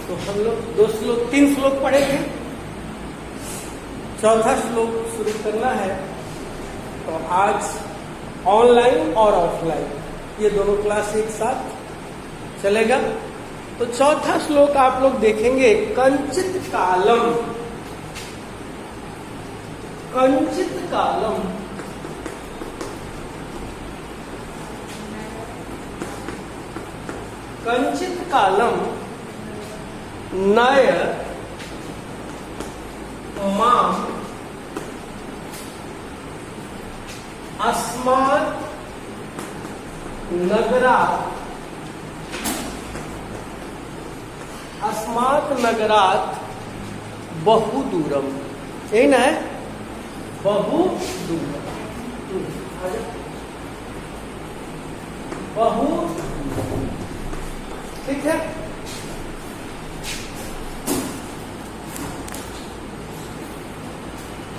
तो हम लोग 3 श्लोक पढ़े थे। चौथा श्लोक शुरू करना है। तो आज ऑनलाइन और ऑफलाइन ये दोनों क्लास एक साथ चलेगा। तो चौथा श्लोक आप लोग देखेंगे, कंचित कालम, कंचित कालम, कंचित कालम नय माम अस्मात् नगरात्, अस्मात् नगरात् बहु दूरम, यही ना है, बहु दूरम, बहु, ठीक है।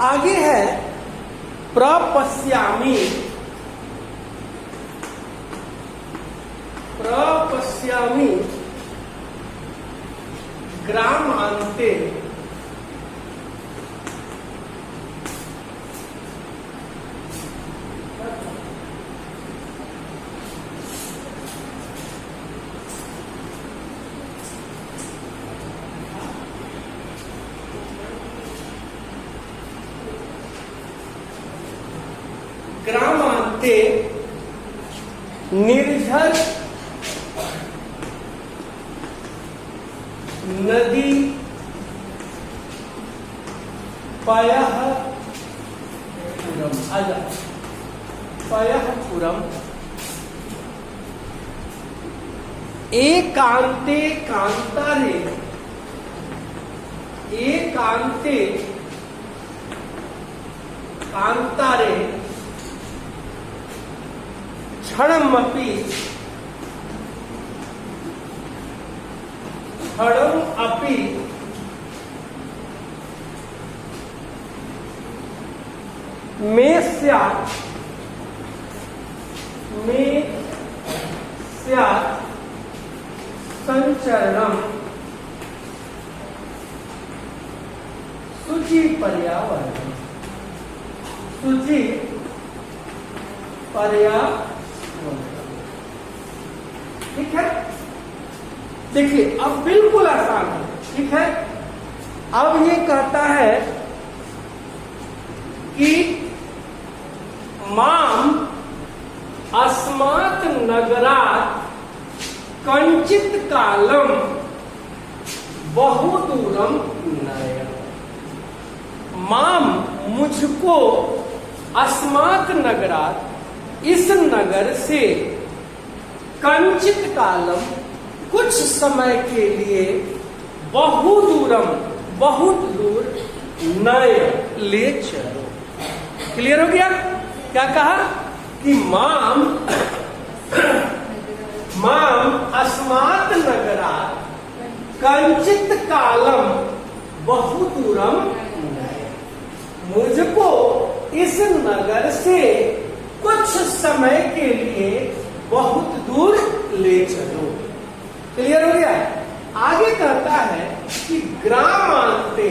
आगे है प्रपश्यामि, प्रपश्यामि ग्रामान्ते ग्रामान्ते निर्झर नदी पयः पुरम, आजा पयः पुरम एकांते कांतारे, एकांते कांतारे क्षणमपि, क्षणम अपि मे स्यात्, मे स्यात् संचरणम शुचि पर्यावरण, शुचि पर्यावरण, ठीक है। देखिए अब बिल्कुल आसान है, ठीक है। अब ये कहता है कि माम अस्मात् नगरात् कंचित कालम बहु दूरम नय, माम मुझको अस्मात् नगरात् इस नगर से कंचित कालम कुछ समय के लिए बहु दूरम बहुत दूर नय ले चलो। क्लियर हो गया? क्या कहा कि माम माम अस्मात् नगरात् कंचित कालम बहु दूरम नय, मुझको इस नगर से कुछ समय के लिए बहुत दूर ले चलो। क्लियर हो गया? आगे कहता है कि ग्रामांते,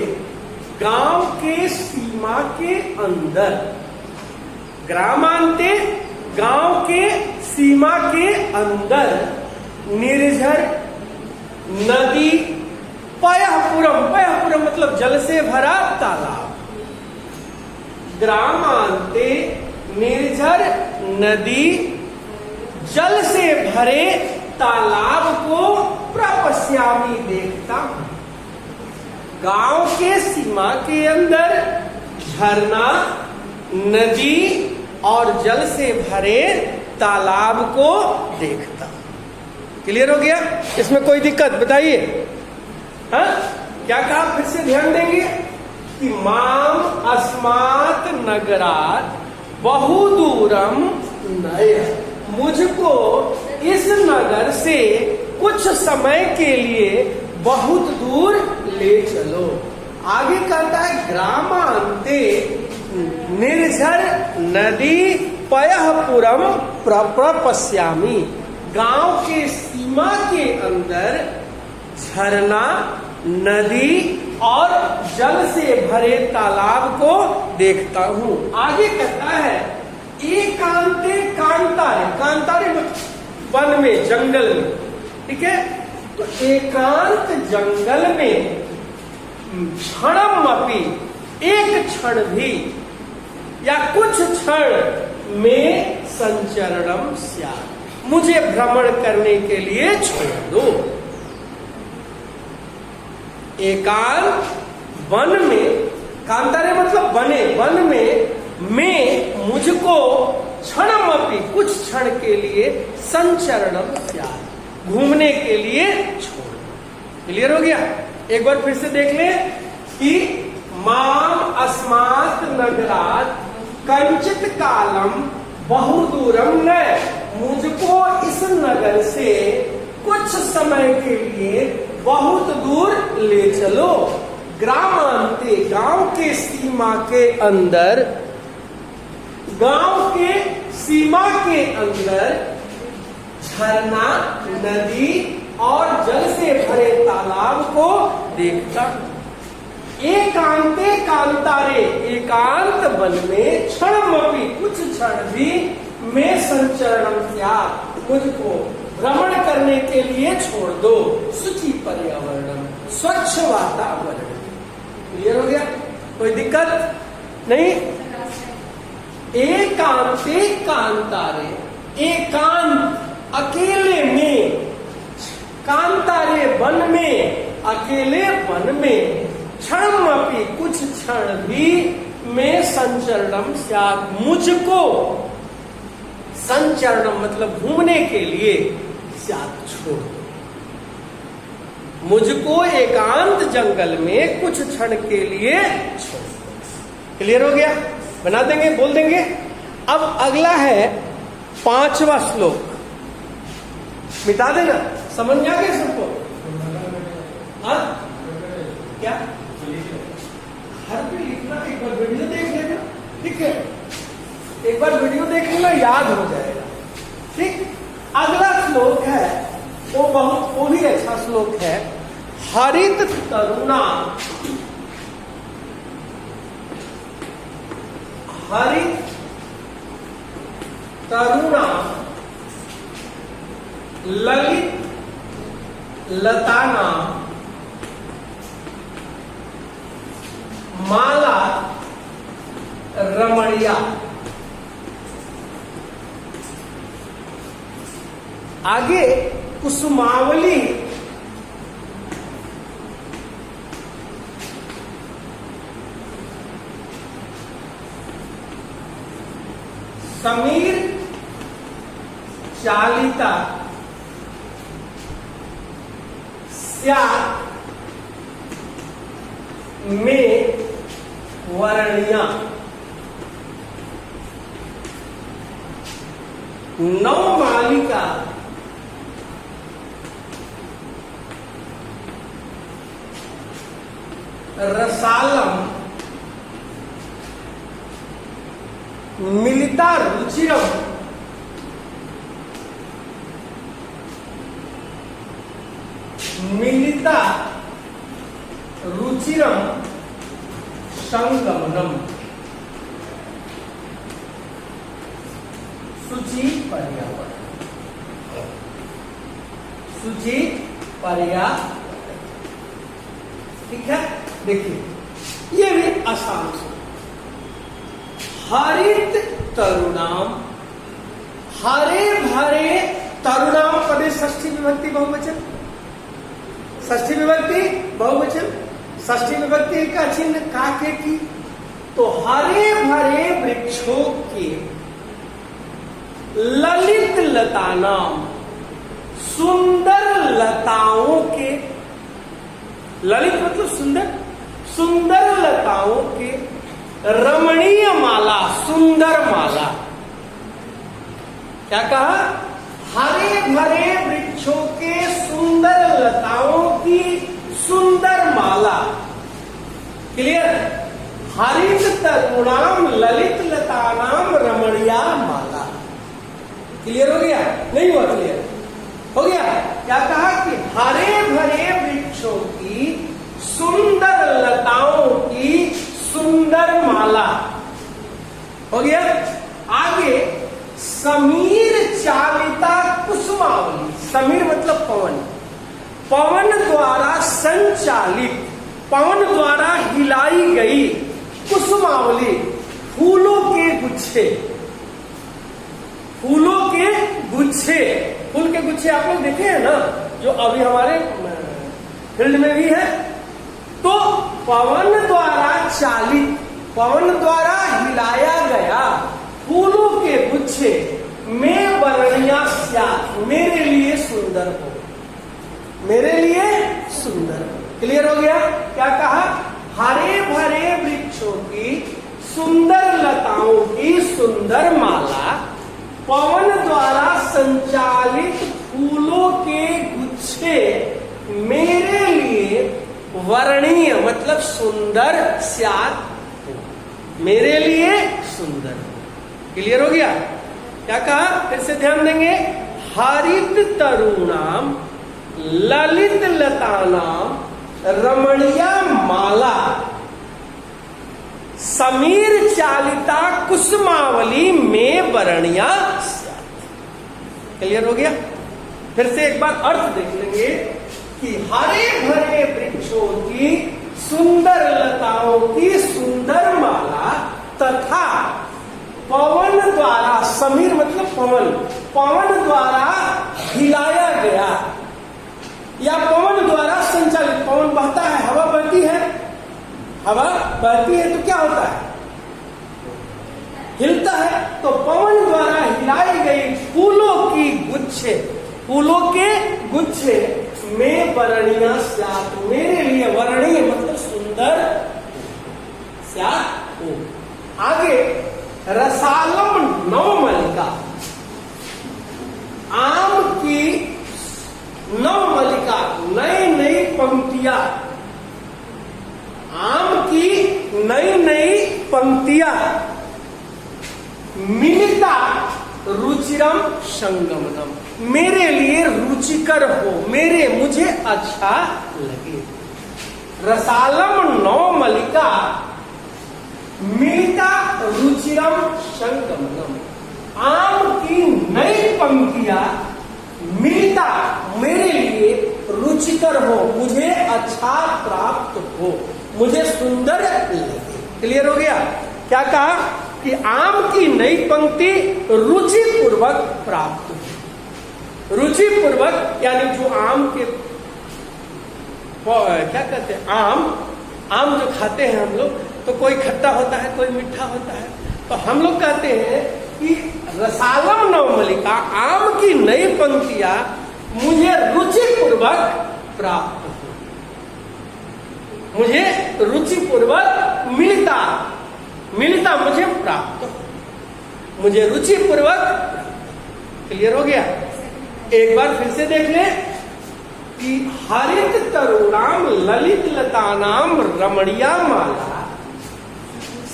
गांव के सीमा के अंदर, ग्रामांते गांव के सीमा के अंदर निर्झर नदी पयःपुरम, पयःपुरम मतलब जल से भरा तालाब, ग्रामांते निर्झर नदी जल से भरे तालाब को प्रपश्यामि देखता हूं। गांव के सीमा के अंदर झरना, नदी और जल से भरे तालाब को देखता। क्लियर हो गया? इसमें कोई दिक्कत बताइए? हाँ, क्या कहा? फिर से ध्यान देंगे कि माम अस्मात् नगरात् बहु दूरम नय, मुझको इस नगर से कुछ समय के लिए बहुत दूर ले चलो। आगे कहता है ग्रामांते निर्झर नदी पयःपुरम प्रपश्यामि, गांव के सीमा के अंदर झरना, नदी और जल से भरे तालाब को देखता हूं। आगे कहता है एकांते कांतारे, कांतारे वन में, जंगल में, ठीक है। तो एकांत जंगल में क्षणम अपि, एक क्षण भी या कुछ क्षण में संचरणम स्यात्, मुझे भ्रमण करने के लिए छोड़ दो। एकांत वन में, कांतारे मतलब बने, वन में मुझको क्षणमपि, कुछ क्षण के लिए संचरणम स्यात्, घूमने के लिए छोड़ दो। क्लियर हो गया? एक बार फिर से देख ले कि माम अस्मात् नगरात् कंचित कालम बहुदूरम न, मुझको इस नगर से कुछ समय के लिए बहुत दूर ले चलो। ग्रामांते, गांव के सीमा के अंदर, गांव के सीमा के अंदर झरना, नदी और जल से भरे तालाब को देखता हूं। एकांते कांतारे, एकांत वन में क्षणमपि, कुछ क्षण भी में संचरणम स्यात्, मुझको भ्रमण करने के लिए छोड़ दो। शुचि पर्यावरण, स्वच्छ वातावरण। क्लियर हो गया? कोई दिक्कत नहीं? एकांते कांतारे, एकांत अकेले में, कांतारे वन में, अकेले वन में, क्षणमपि कुछ क्षण भी में संचरणम स्यात्, मुझको, संचरणम मतलब घूमने के लिए, स्यात् छोड़ दो। मुझको एकांत जंगल में कुछ क्षण के लिए छोड़ दो। क्लियर हो गया? बना देंगे, बोल देंगे। अब अगला है 5वां श्लोक, मिटा देना। समझ में आ गया सबको? हाँ क्या? हर पे लिखना, एक बार वीडियो देख लेना, ठीक है? एक बार वीडियो देख लेना, याद हो जाएगा, ठीक। अगला श्लोक है वो भी अच्छा श्लोक है। हरित तरुणा, हरित तरुणा ललित लताना माला रमणिया। आगे कुसुमावली समीर चालिता स्यात् में वर्णिया। नवमालिका रसालम मिलिता रुचिरम मिलिता रुचिरम संगमनम। सूची पर्यावरण, सूची पर्यावरण, ठीक है। देखिए ये भी आसान से, हरित तरुणाम, हरे भरे, तरुणाम पदे षष्ठी विभक्ति बहुवचन, षष्ठी विभक्ति बहुवचन, षष्ठी विभक्ति का चिन्ह का के की, तो हरे भरे वृक्षों के, ललित लतानाम, सुंदर लताओं के, ललित मतलब सुंदर, सुंदर लताओं के, रमणीय माला, सुंदर माला। क्या कहा? हरे भरे वृक्षों के, सुंदर लताओं की सुंदर माला। क्लियर? हरित तरुणाम ललित लतानाम रमणीया माला। क्लियर हो गया? नहीं हुआ क्लियर? हो गया? क्या कहा कि हरे भरे माला हो गया। आगे समीर चालिता कुसुमावली, समीर मतलब पवन, पवन द्वारा संचालित, पवन द्वारा हिलाई गई कुसुमावली, फूलों के गुच्छे, फूलों के गुच्छे, फूल के गुच्छे आप लोग देखे हैं ना, जो अभी हमारे फील्ड में भी है। तो पवन द्वारा चालित, पवन द्वारा हिलाया गया फूलों के गुच्छे में वर्णिया स्यात्, मेरे लिए सुंदर हो, मेरे लिए सुंदर हो। क्लियर हो गया? क्या कहा? हरे भरे वृक्षों की, सुंदर लताओं की सुंदर माला, पवन द्वारा संचालित फूलों के गुच्छे मेरे लिए वर्णीय मतलब सुंदर स्यात्, मेरे लिए सुंदर। क्लियर हो गया? क्या कहा? फिर से ध्यान देंगे। हरित तरुणाम ललित लतानाम रमणीया माला, समीर चालिता कुसुमावली में वर्णिया स्यात्। क्लियर हो गया? फिर से एक बार अर्थ देख लेंगे कि हरे भरे वृक्षों की, सुंदर लताओं की सुंदर माला तथा पवन द्वारा, समीर मतलब पवन, पवन द्वारा हिलाया गया या पवन द्वारा संचालित, पवन बहता है, हवा बहती है, हवा बहती है तो क्या होता है? हिलता है। तो पवन द्वारा हिलाई गई फूलों की गुच्छे, फूलों के गुच्छे में वर्णिया स्यात्, मेरे लिए वर्णीय मतलब सुंदर स्यात् हो। आगे रसालम नवमलिका, आम की नवमलिका, नई नई पंक्तियां, आम की नई नई पंक्तियां, मिलिता रुचिरम संगमनम, मेरे लिए रुचिकर हो, मेरे मुझे अच्छा लगे। रसालम नवमलिका मिलिता रुचिरम संगमनम, आम की नई पंक्तियां मिलिता मेरे लिए रुचिकर हो, मुझे अच्छा प्राप्त हो, मुझे सुंदर लगे। क्लियर हो गया? क्या कहा? कि आम की नई पंक्ति रुचि पूर्वक प्राप्त हो, रुचि पूर्वक यानी जो आम के क्या कहते हैं, आम जो खाते हैं हम लोग, तो कोई खट्टा होता है, कोई मीठा होता है, तो हम लोग कहते हैं कि रसालम नवमलिका, आम की नई पंक्तियां मुझे रुचि पूर्वक प्राप्त हो, मुझे रुचि पूर्वक मिलता मुझे प्राप्त हो, मुझे रुचि पूर्वक। क्लियर हो गया? एक बार फिर से देख ले कि हरित तरुणाम ललित लतानाम रमणीया माला,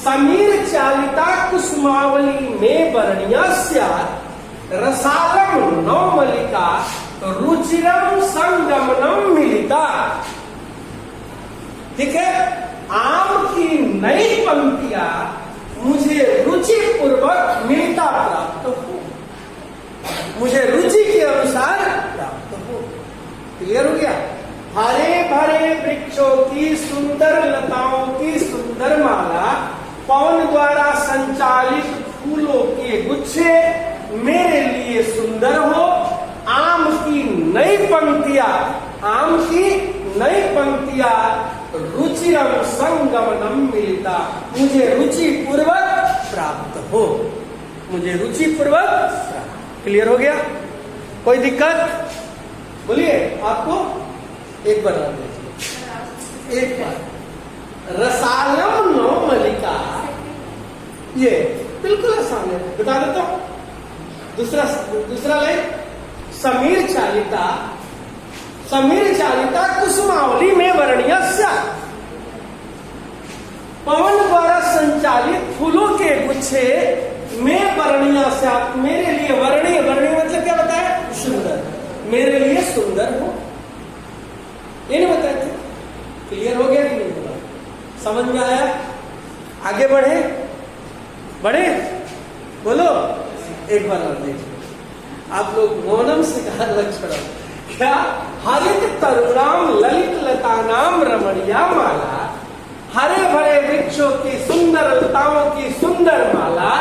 समीर चालिता कुसुमावली में वर्णिया स्यात्, रसालम नवमलिका रुचिरम संगमनम मिलिता। ठीक है? आम की नई पंक्तियां मुझे रुचि पूर्वक मिलता प्राप्त हो, मुझे रुचि के अनुसार प्राप्त हो। क्लियर हो गया? हरे भरे वृक्षों की, सुंदर लताओं की सुंदर माला, पवन द्वारा संचालित फूलों के गुच्छे मेरे लिए सुंदर हो, आम की नई पंक्तियां, आम की नई पंक्तियां रुचिरम संगमनम मिलिता, मुझे रुचि पूर्वक प्राप्त हो, मुझे रुचि पूर्वक प्राप्त। क्लियर हो गया? कोई दिक्कत? बोलिए। आपको एक बार देखिए, एक बार रसालम नवमलिका, ये बिल्कुल आसान है, बता देता हूं। दूसरा लाइन, समीर चालिता, समीर चालिता कुसुमावली में वर्णिया स्यात्, पवन द्वारा संचालित फूलों के गुच्छे में वर्णिया स्यात्, मेरे लिए वर्णीय, वर्णीय मतलब क्या बताया? सुंदर, मेरे लिए सुंदर हो, ये नहीं बताया थे। क्लियर हो गया कि नहीं? समझ में आया? आगे बढ़े बढ़े, बोलो एक बार और देखिए। आप लोग मौनम से कहा लक्षणम, क्या हरित तरुणाम ललित लतानाम रमणीया माला, हरे भरे वृक्षों की सुंदर लताओं की सुंदर माला,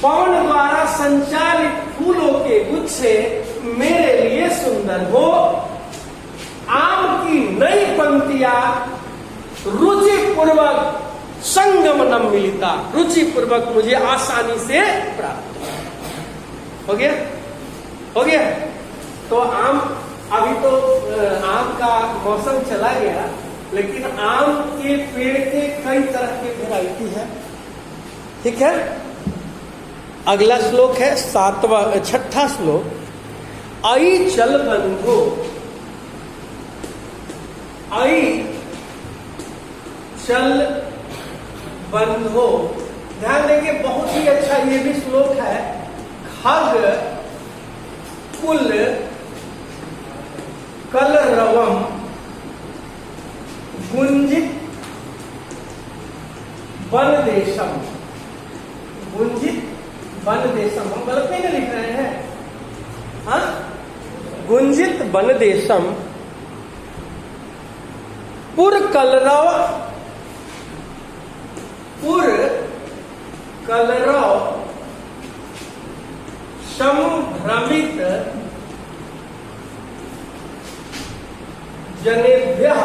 पवन द्वारा संचालित फूलों के गुच्छे मेरे लिए सुंदर हो, आम की नई पंक्तियां रुचि पूर्वक संगमनम मिलिता, रुचि पूर्वक मुझे आसानी से प्राप्त हो गया, हो गया। तो आम, अभी तो आम का मौसम चला गया, लेकिन आम के पेड़ के कई तरह के वैरायटी है, ठीक है। अगला श्लोक है छठा श्लोक, आई चल बंधो, आई चल बंधो, ध्यान देंगे, बहुत ही अच्छा ये भी श्लोक है। खग कुल कलरवम गुंजित वन देशम, गुंजित वन देशम, हम गलत नहीं लिख रहे हैं, हाँ, गुंजित वन देशम पुर कलरव, पुर कलरव संभ्रमित जनेभ्यः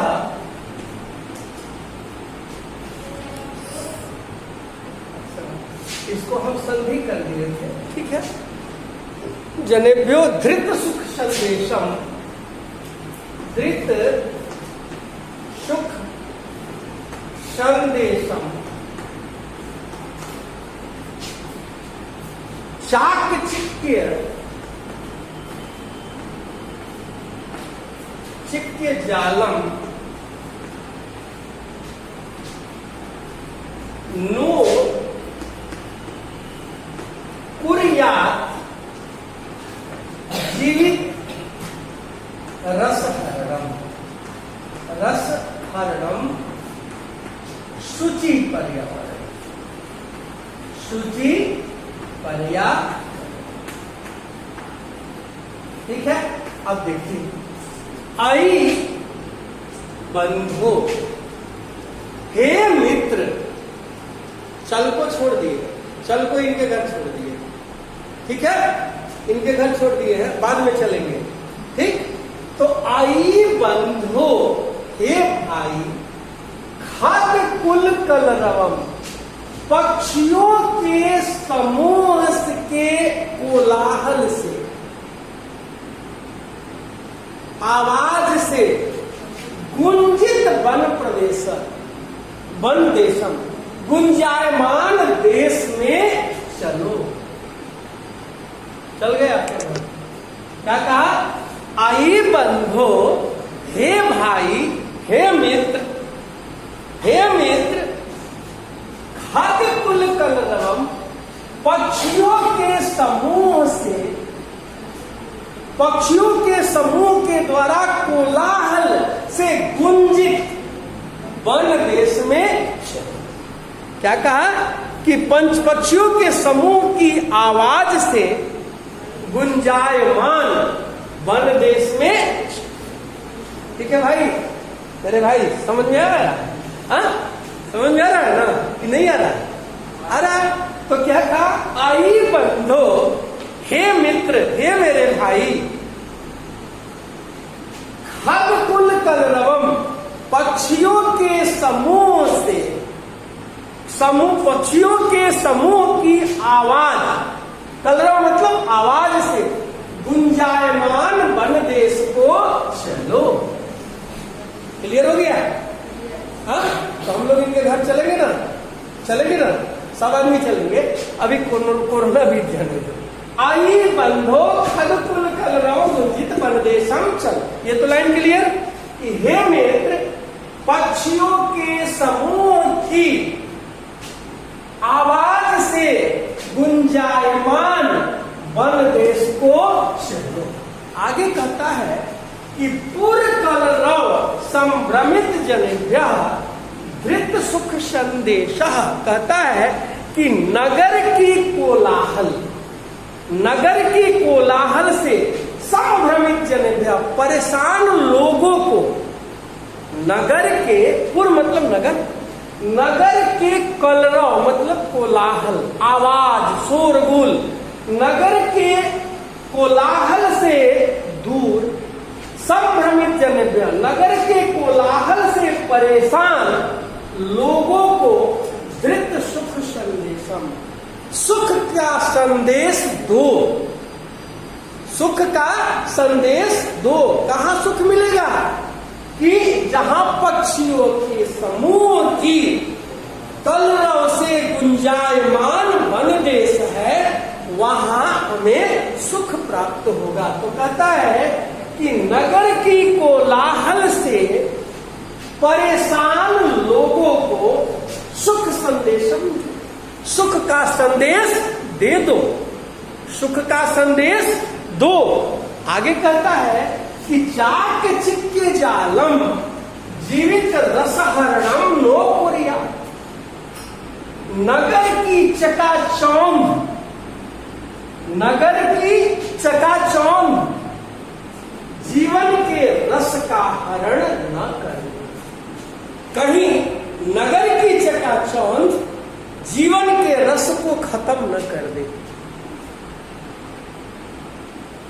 इसको हम संधि कर दिए थे, ठीक है। जनेभ्यो धृत सुख संदेशम, धृत सुख संदेशम चाकचिक्य, चिक्य जालम नो कुर्यात् जीवित रसहरणम, रसहरणम शुचि पर्यावरण, शुचि पर्यावरण, ठीक है। अब देखिए, आई बंधो, हे मित्र, चल को छोड़ दिए, चल को इनके घर छोड़ दिए, ठीक है, इनके घर छोड़ दिए हैं, बाद में चलेंगे, ठीक। तो आई बंधो, हे भाई, खग कुल कलरवम, पक्षियों के समूह के कोलाहल से, आवाज से गुंजित वन प्रदेश, वन देशम, गुंजायमान देश में चलो। चल गए आपके घर, क्या कहा, आई बंधो, हे भाई, हे मित्र, हे मित्र, खाद्य कुल कलरवम, पक्षियों के समूह से, पक्षियों के समूह के द्वारा कोलाहल से गुंजित वन देश में, क्या कहा कि पंच पक्षियों के समूह की आवाज से गुंजायमान वन देश में, ठीक है भाई, मेरे भाई समझ में आ रहा है, हाँ? समझ में आ रहा है ना कि नहीं आ रहा है? आ रहा है। तो क्या कहा, आई बंधो, हे मित्र, हे मेरे भाई, खग कुल कलरवम, पक्षियों के समूह से, समूह, पक्षियों के समूह की आवाज, कलरव मतलब आवाज से गुंजायमान वन देश को चलो। क्लियर हो गया? हाँ, तो हम लोग इनके घर चलेंगे ना, चलेंगे ना, सब आदमी चलेंगे। अभी कोरोना बीत जाने दो। आई बंधो खग कुल कलरव गुंजित वन देशम चल। ये तो लाइन क्लियर कि हे मित्र, पक्षियों के समूह की आवाज से गुंजायमान वन देश को चलो। आगे कहता है कि पुर कलरव संभ्रमित जनेभ्यः धृत सुख संदेश कहता है कि नगर की कोलाहल से संभ्रमित जनेभ्य परेशान लोगों को, नगर के पूर्व मतलब नगर के कलरव मतलब कोलाहल, आवाज, शोरगुल, नगर के कोलाहल से दूर, संभ्रमित जनेभ्य नगर के कोलाहल से परेशान लोगों को धृत सुख संदेशम, सुख का संदेश दो, सुख का संदेश दो। कहां सुख मिलेगा? कि जहां पक्षियों के समूह की कलरव से गुंजायमान वन देश है, वहां हमें सुख प्राप्त होगा। तो कहता है कि नगर की कोलाहल से परेशान लोगों को सुख संदेशम, सुख का संदेश दे दो, सुख का संदेश दो। आगे कहता है कि जाक चिक्के जालम जीवित रसहरणम नो पुरिया, नगर की चकाचौंध, नगर की चकाचौंध जीवन के रस का हरण न कर। कहीं नगर की चकाचौंध जीवन के रस को खत्म न कर दे।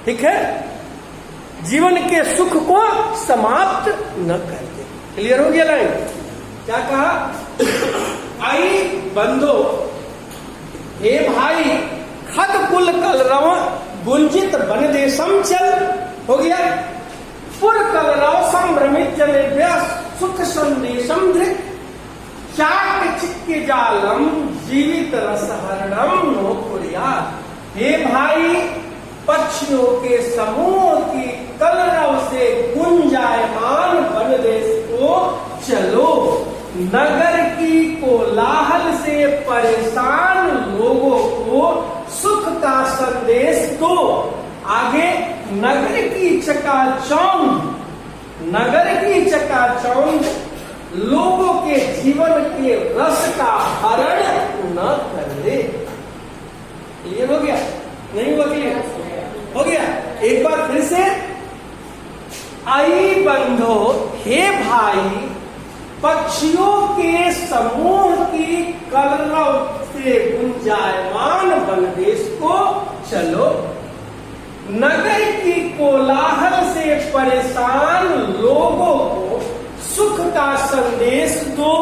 ठीक है, जीवन के सुख को समाप्त न कर दे। क्लियर हो गया लाइन? क्या कहा? आई बंधो, हे भाई, खत कुल कलरव गुंजित बन देशम चल। हो गया? पुर कलरव संभ्रमित जनेभ्य सुख संदेशम धृत, चाक चिक्के जालम जीवित रसहरणम नो पुरिया। हे भाई, पक्षियों के समूह की कलरव से गुंजायमान वन देश को चलो, नगर की कोलाहल से परेशान लोगों को सुख का संदेश दो। आगे नगर की चकाचौंध, नगर की चकाचौंध लोगों के जीवन के रस का हरण न कर दे। क्लियर हो गया? नहीं हुआ क्लियर? हो गया? एक बार फिर से, आई बंधो, हे भाई, पक्षियों के समूह की कलरव से गुंजायमान वन देश को चलो, नगर की कोलाहल से परेशान लोगों को सुख का संदेश दो,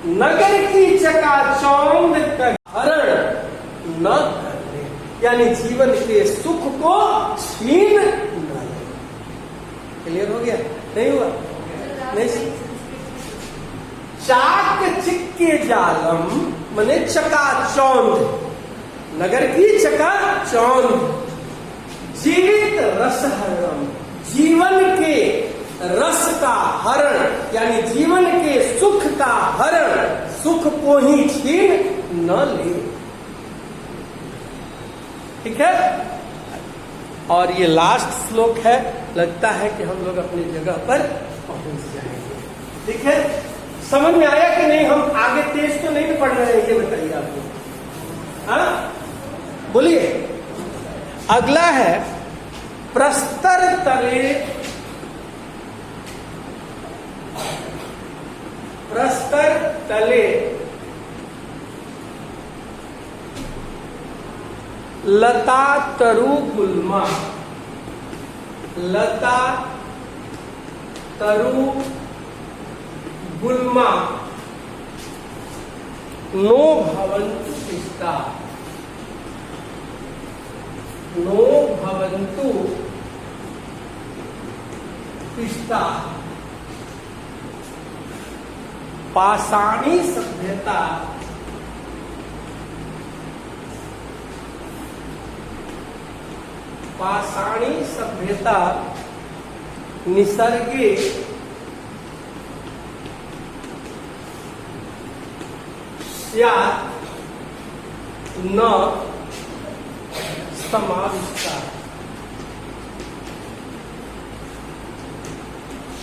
नगर की चकाचौंध का हरण न कर दे, यानी जीवन के सुख को छीन न ले। क्लियर हो गया? नहीं हुआ? नहीं। चाक चिक्के जालम माने चकाचौंध, नगर की चकाचौंध, जीवित रसहरणम जीवन के रस का हरण, यानी जीवन के सुख का हरण, सुख को ही छीन न ले। ठीक है? और ये लास्ट श्लोक है, लगता है कि हम लोग अपनी जगह पर पहुंच जाएंगे। ठीक है? समझ में आया कि नहीं? हम आगे तेज तो नहीं पढ़ रहे हैं, ये बताइए आपको। हाँ, बोलिए। अगला है प्रस्तर तले, प्रस्तर तले लता तरु गुल्मा, लता तरु गुल्मा नो भवन्तु पिष्टा, नो भवन्तु पिष्टा। पाषाणी सभ्यता, पाषाणी सभ्यता निसर्गे स्यात् न समाविष्टा,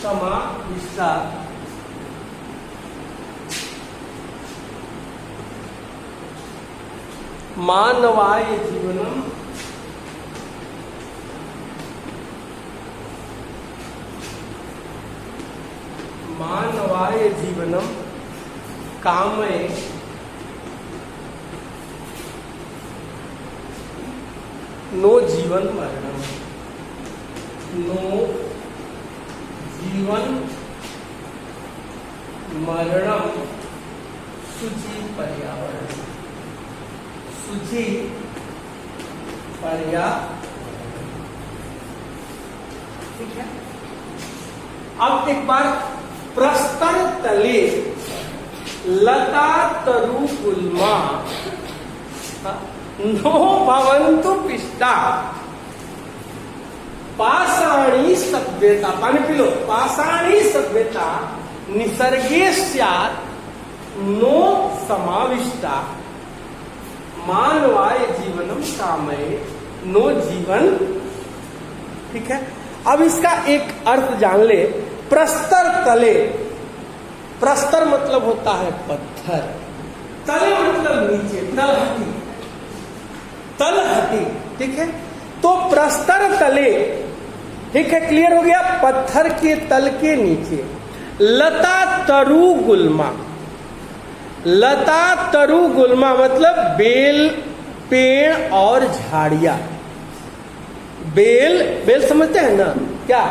समाविष्टा मानवाय जीवनम मानवाय जीवनम कामये नो जीवन मरणम नो जीवन मरणम शुचि पर्यावरण शुचि पर्यावरण। ठीक है, अब एक बार प्रस्तर तले लता तरु गुल्मा नो भवन्तु पिष्टा पाषाणी सभ्यता, पानी पी लो, पाषाणी सभ्यता निसर्गे स्यात् नो समाविष्टा मानवाय जीवनम कामये नो जीवन। ठीक है, अब इसका एक अर्थ जान ले। प्रस्तर तले, प्रस्तर मतलब होता है पत्थर, तले मतलब नीचे, तलहटी, तलहटी। ठीक है, तो प्रस्तर तले, ठीक है, क्लियर हो गया, पत्थर के तल के नीचे लता तरु गुल्मा। लता तरु गुल्मा मतलब बेल, पेड़ और झाड़ियां। बेल, बेल समझते हैं ना क्या,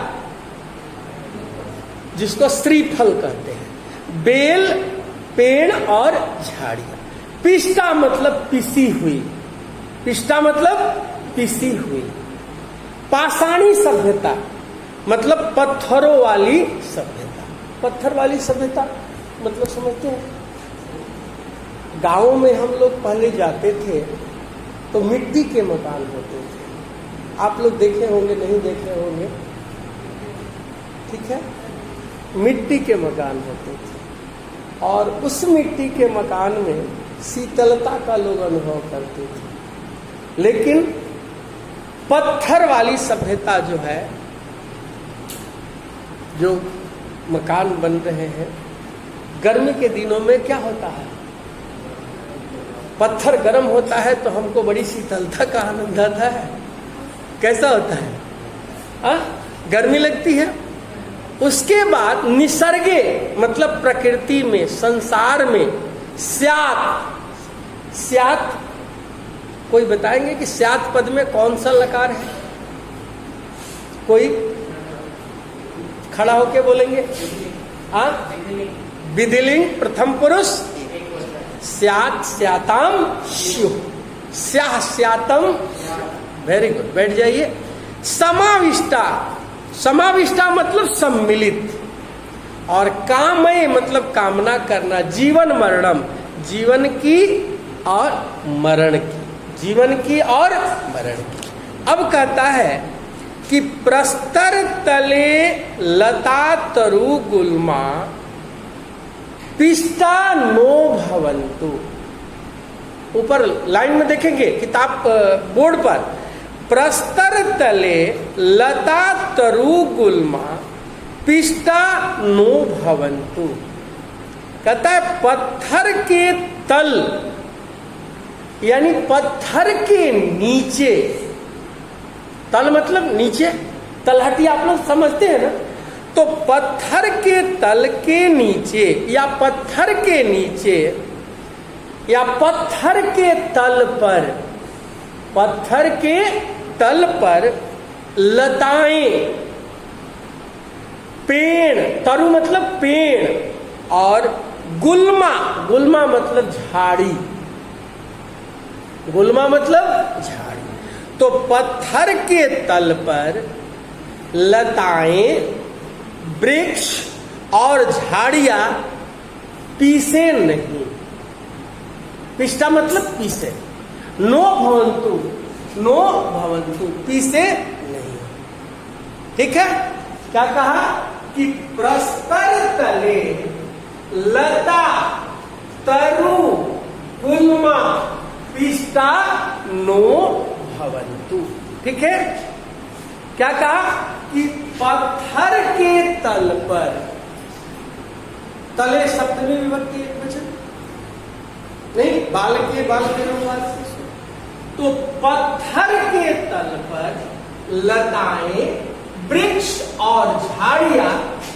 जिसको श्रीफल कहते हैं। बेल, पेड़ और झाड़ियां। पिष्टा मतलब पिसी हुई, पिष्टा मतलब पिसी हुई। पाषाणी सभ्यता मतलब पत्थरों वाली सभ्यता। पत्थर वाली सभ्यता मतलब समझते हैं, गांवों में हम लोग पहले जाते थे तो मिट्टी के मकान होते थे। आप लोग देखे होंगे, नहीं देखे होंगे। ठीक है, मिट्टी के मकान होते थे और उस मिट्टी के मकान में शीतलता का लोग अनुभव करते थे। लेकिन पत्थर वाली सभ्यता जो है, जो मकान बन रहे हैं, गर्मी के दिनों में क्या होता है, पत्थर गर्म होता है तो हमको बड़ी शीतलता का आनंद आता है। कैसा होता है, गर्मी लगती है। उसके बाद निसर्गे मतलब प्रकृति में, संसार में स्यात्, स्यात् कोई बताएंगे कि स्यात् पद में कौन सा लकार है? कोई खड़ा होके बोलेंगे। विधिलिंग प्रथम पुरुष स्यात् स्याताम स्युः, स्याः स्यातम। वेरी गुड, बैठ जाइए। समाविष्टा, समाविष्टा मतलब सम्मिलित, और कामय मतलब कामना करना। जीवन मरणम, जीवन की और मरण की, जीवन की और मरण की। अब कहता है कि प्रस्तर तले लता तरु गुल्मा पिष्टा नो भवन्तु। ऊपर लाइन में देखेंगे किताब बोर्ड पर, प्रस्तर तले लता तरु गुल्मा पिष्टा नो भवन्तु। कहता है पत्थर के तल, यानी पत्थर के नीचे, तल मतलब नीचे, तलहटी आप लोग समझते हैं ना, तो पत्थर के तल के नीचे या पत्थर के नीचे या पत्थर के तल पर, पत्थर के तल पर लताएं, पेड़, तरु मतलब पेड़, और गुल्मा, गुल्मा मतलब झाड़ी, गुल्मा मतलब झाड़ी। तो पत्थर के तल पर लताएं, वृक्ष और झाड़ियां पीसे नहीं। पिष्टा मतलब पीसे। नो भवन्तु, नो भवन्तु, पीसे नहीं। ठीक है, क्या कहा कि प्रस्तर तले लता तरु गुल्मा पिष्टा नो भवन्तु। ठीक है, क्या कहा कि पत्थर के तल पर, तले सप्तमी विभक्ति एक वचन नहीं, बाल के नाम से तो पत्थर के तल पर लताएं, वृक्ष और झाड़ियां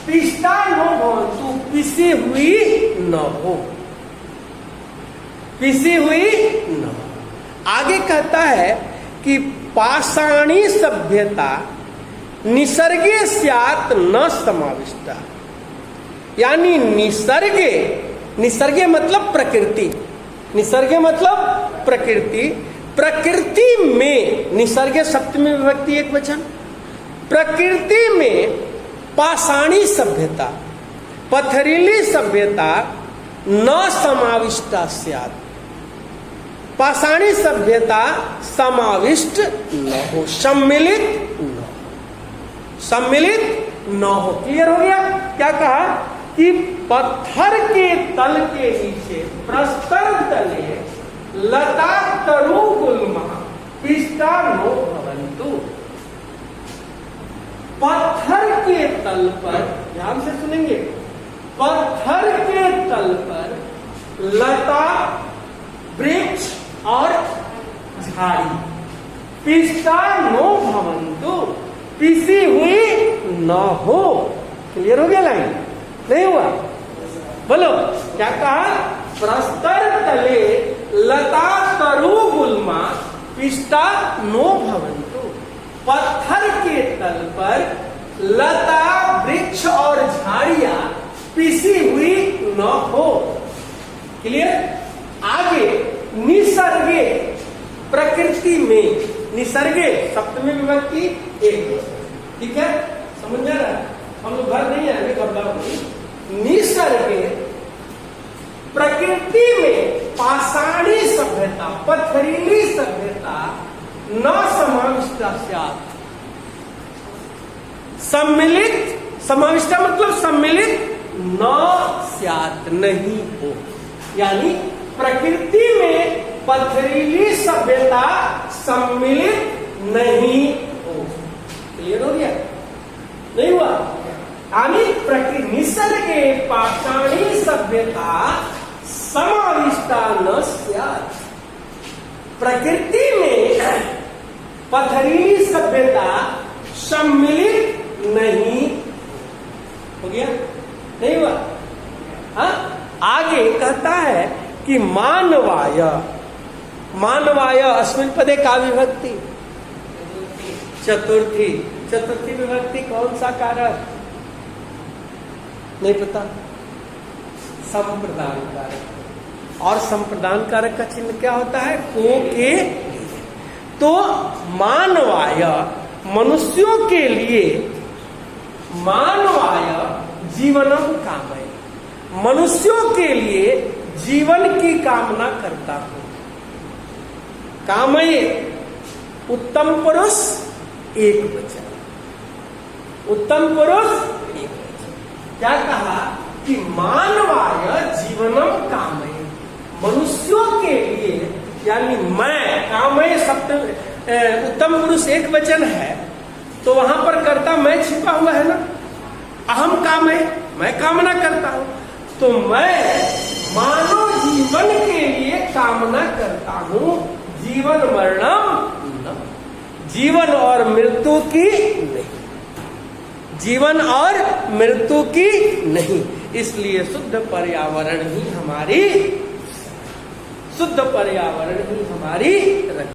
पिष्टा न भवन्तु, पिसी हुई न हो, पिसी हुई न हो। आगे कहता है कि पाषाणी सभ्यता निसर्गे स्यात् न समाविष्टा, यानी निसर्गे, निसर्गे मतलब प्रकृति, निसर्गे मतलब प्रकृति, प्रकृति में, निसर्गे सप्तमी विभक्ति एक वचन, प्रकृति में पाषाणी सभ्यता, पथरीली सभ्यता न समाविष्टा स्यात्, पाषाणी सभ्यता समाविष्ट न हो, सम्मिलित न हो, सम्मिलित न हो। क्लियर हो गया? क्या कहा कि पत्थर के तल के नीचे प्रस्तर तले लता तरु गुल्मा पिष्टा नो भवन्तु। पत्थर के तल पर, ध्यान से सुनेंगे, पत्थर के तल पर लता, वृक्ष और झाड़ी पिष्टा नो भवन्तु, पिसी हुई न हो। क्लियर हो गया लाइन? नहीं हुआ? बोलो क्या कहा? प्रस्तर तले लता तरु गुल्मा पिष्टा नो भवन्तु, पत्थर के तल पर लता, वृक्ष और झाड़ियां पिसी हुई न हो। क्लियर? आगे निसर्गे, प्रकृति में, निसर्गे सप्तमी विभक्ति एक, ठीक है? समझ में आ रहा है? हम लोग घर नहीं आएंगे, घबराओ नहीं। निसर्गे प्रकृति में पाषाणी सभ्यता, पथरीली सभ्यता न समाविष्टा स्यात्, सम्मिलित, समाविष्टा मतलब सम्मिलित न स्यात्, नहीं हो, यानी प्रकृति में पथरीली सभ्यता सम्मिलित नहीं हो। क्लियर हो गया? नहीं हुआ? यानी प्रकृति, निसर्गे पाषाणी सभ्यता समाविष्टा न स्यात्, प्रकृति में पथरीली सभ्यता सम्मिलित नहीं हो गया? नहीं हुआ? हाँ? आगे कहता है कि मानवाय, मानवाय अस्मिन् पदे का विभक्ति? चतुर्थी। चतुर्थी विभक्ति कौन सा कारक? नहीं पता? संप्रदान कारक। और संप्रदान कारक का चिन्ह क्या होता है? को के। तो मानवाय, मनुष्यों के लिए, मानवाय जीवनम कामय, मनुष्यों के लिए जीवन की कामना करता हूं। कामये उत्तम पुरुष एक वचन, उत्तम पुरुष एक वचन। क्या कहा कि मानवाय जीवनम कामये, मनुष्यों के लिए, यानी मैं, कामये सप्तम, उत्तम पुरुष एक वचन है, तो वहां पर कर्ता मैं छिपा हुआ है ना, अहम कामये, मैं कामना करता हूं। तो मैं मानव जीवन के लिए कामना करता हूं, जीवन मरणम, जीवन और मृत्यु की नहीं, जीवन और मृत्यु की नहीं। इसलिए शुद्ध पर्यावरण ही हमारी, शुद्ध पर्यावरण ही हमारी